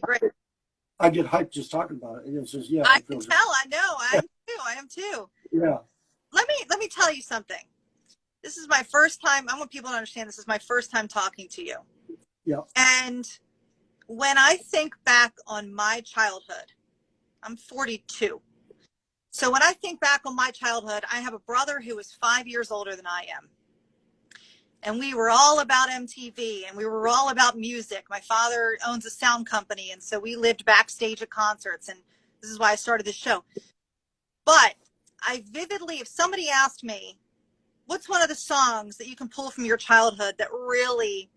Great. I get hyped just talking about it. It's just, yeah. I can tell. I know. I am too. Yeah. Let me tell you something. This is my first time. I want people to understand this is my first time talking to you. Yeah. And when I think back on my childhood, I'm 42. So when I think back on my childhood, I have a brother who is 5 years older than I am. And we were all about MTV and we were all about music. My father owns a sound company, and so we lived backstage at concerts, and this is why I started this show. But I vividly, if somebody asked me, what's one of the songs that you can pull from your childhood that really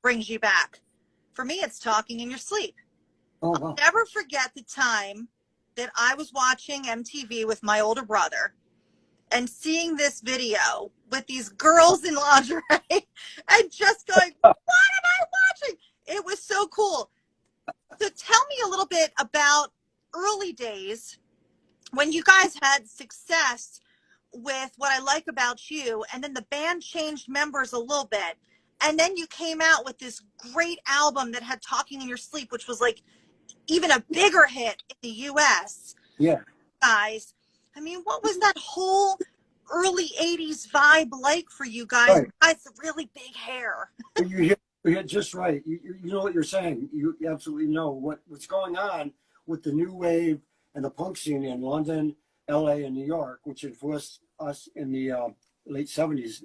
brings you back? For me, it's Talking in Your Sleep. Oh, I'll wow. never forget the time that I was watching MTV with my older brother and seeing this video with these girls in lingerie and just going, what am I watching? It was so cool. So tell me a little bit about early days when you guys had success with What I Like About You, and then the band changed members a little bit. And then you came out with this great album that had Talking in Your Sleep, which was like even a bigger hit in the US. Yeah. Guys, I mean, what was that whole early 80s vibe like for you guys? Right. Guys, really big hair. You hit just right. You know what you're saying. You absolutely know what's going on with the new wave and the punk scene in London, LA, and New York, which influenced us in the late 70s.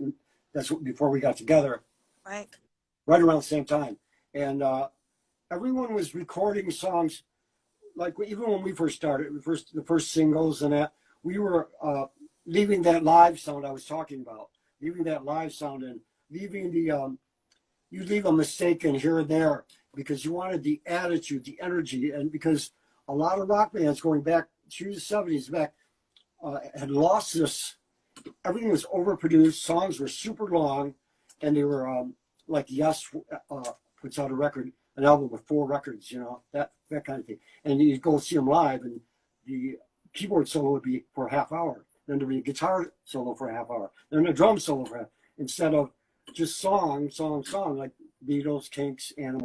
That's before we got together. Right. Right around the same time. And everyone was recording songs, like even when we first started, the first singles and that, we were leaving that live sound I was talking about, leaving that live sound and leaving the, you leave a mistake in here and there because you wanted the attitude, the energy, and because a lot of rock bands going back to the 70s had lost this. Everything was overproduced, songs were super long, and they were like Yes puts out an album with 4 records, that kind of thing. And you go see them live, and the keyboard solo would be for a half hour. Then there'd be a guitar solo for a half hour. Then a drum solo for instead of just song, like Beatles, Kinks, Animals.